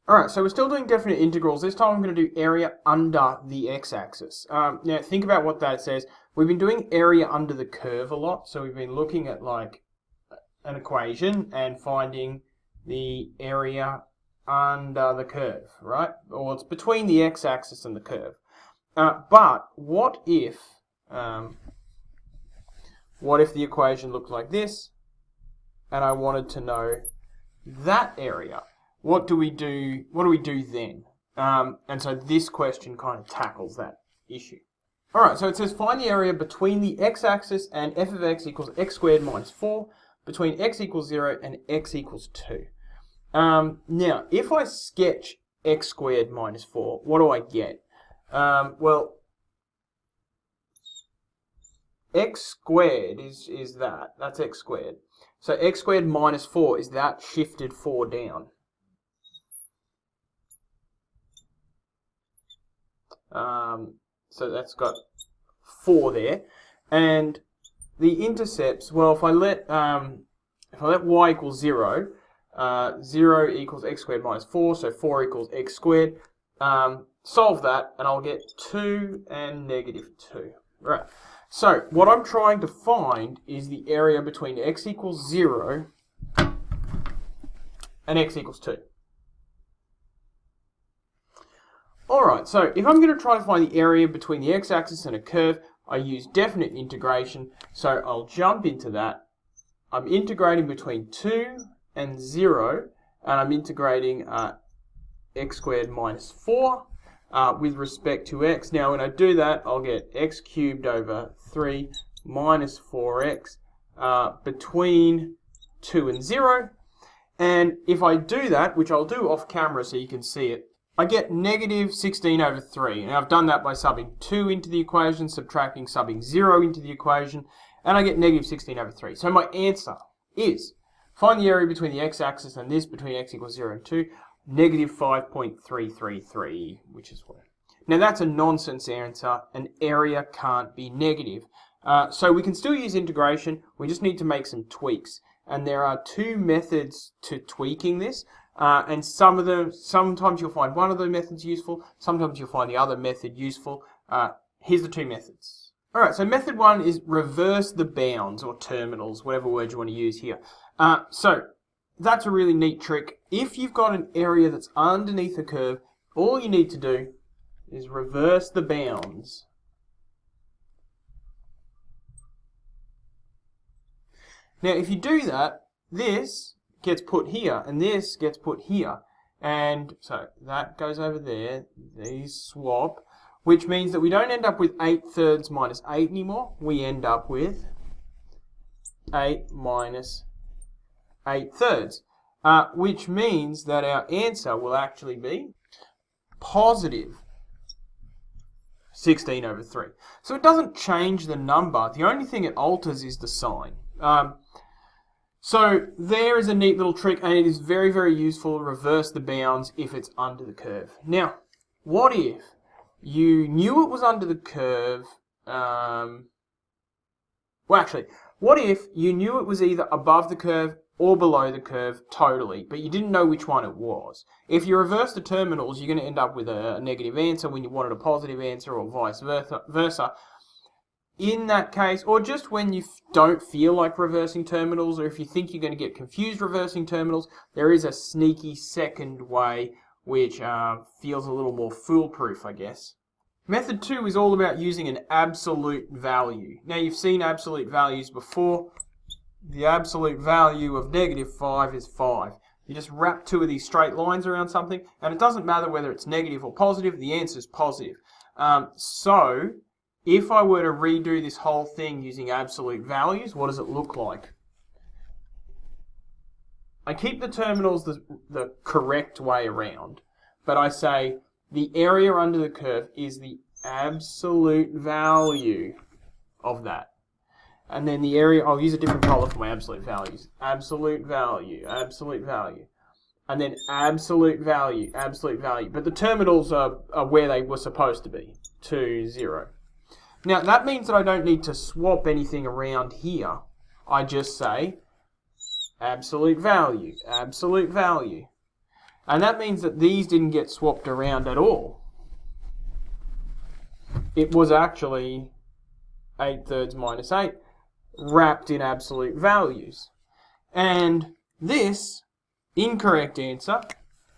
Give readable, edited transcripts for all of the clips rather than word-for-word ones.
Alright, so we're still doing definite integrals. This time I'm going to do area under the x-axis. Now think about what that says. We've been doing area under the curve a lot, so we've been looking at like an equation and finding the area under the curve, right? Or it's between the x-axis and the curve. But what if the equation looked like this, and I wanted to know that area? What do we do then? And so this question kind of tackles that issue. Alright, so it says find the area between the x-axis and f of x equals x squared minus 4, between x equals 0 and x equals 2. Now, if I sketch x squared minus 4, what do I get? Well, x squared is that. That's x squared. So x squared minus 4 is that shifted 4 down. So that's got 4 there, and the intercepts. Well, if I let y equals 0, 0 equals x squared minus 4, so 4 equals x squared. Solve that, and I'll get 2 and negative 2. Right. So what I'm trying to find is the area between x equals 0 and x equals 2. Alright, so if I'm going to try to find the area between the x-axis and a curve, I use definite integration, so I'll jump into that. I'm integrating between 2 and 0, and I'm integrating x squared minus 4 with respect to x. Now when I do that, I'll get x cubed over 3 minus 4x between 2 and 0. And if I do that, which I'll do off camera so you can see it, I get negative 16 over 3. And I've done that by subbing 2 into the equation, subbing 0 into the equation, and I get negative 16 over 3. So my answer is, find the area between the x-axis and this, between x equals 0 and 2, negative 5.333, which is what. Now that's a nonsense answer. An area can't be negative. So we can still use integration. We just need to make some tweaks. And there are 2 methods to tweaking this. And sometimes you'll find one of the methods useful, sometimes you'll find the other method useful. Here's the 2 methods. Alright, so method 1 is reverse the bounds, or terminals, whatever word you want to use here. So that's a really neat trick. If you've got an area that's underneath a curve, all you need to do is reverse the bounds. Now if you do that, this gets put here, and this gets put here. And so that goes over there, these swap, which means that we don't end up with 8 thirds minus 8 anymore. We end up with 8 minus 8 thirds, which means that our answer will actually be positive 16 over 3. So it doesn't change the number. The only thing it alters is the sign. So there is a neat little trick, and it is very, very useful. Reverse the bounds if it's under the curve. Now, what if you knew it was under the curve? Well, actually, what if you knew it was either above the curve or below the curve totally, but you didn't know which one it was? If you reverse the terminals, you're going to end up with a negative answer when you wanted a positive answer, or vice versa. In that case, or just when you don't feel like reversing terminals, or if you think you're going to get confused reversing terminals, there is a sneaky second way which feels a little more foolproof, I guess. Method 2 is all about using an absolute value. Now you've seen absolute values before. The absolute value of negative 5 is 5. You just wrap 2 of these straight lines around something, and it doesn't matter whether it's negative or positive, the answer is positive. So if I were to redo this whole thing using absolute values, what does it look like? I keep the terminals the correct way around, but I say the area under the curve is the absolute value of that. And then the area, I'll use a different color for my absolute values. Absolute value, absolute value. And then absolute value, absolute value. But the terminals are where they were supposed to be, 2, 0. Now that means that I don't need to swap anything around here. I just say absolute value, absolute value. And that means that these didn't get swapped around at all. It was actually 8/3 minus 8 wrapped in absolute values. And this incorrect answer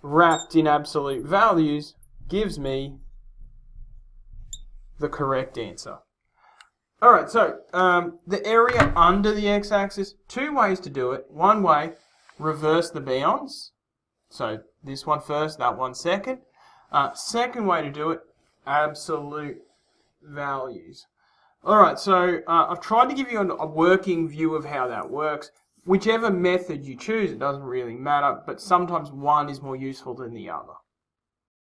wrapped in absolute values gives me the correct answer. Alright, so the area under the x-axis, two ways to do it. One way, reverse the bounds. So this one first, that one second. Second way to do it, absolute values. Alright, so I've tried to give you a working view of how that works. Whichever method you choose, it doesn't really matter, but sometimes one is more useful than the other.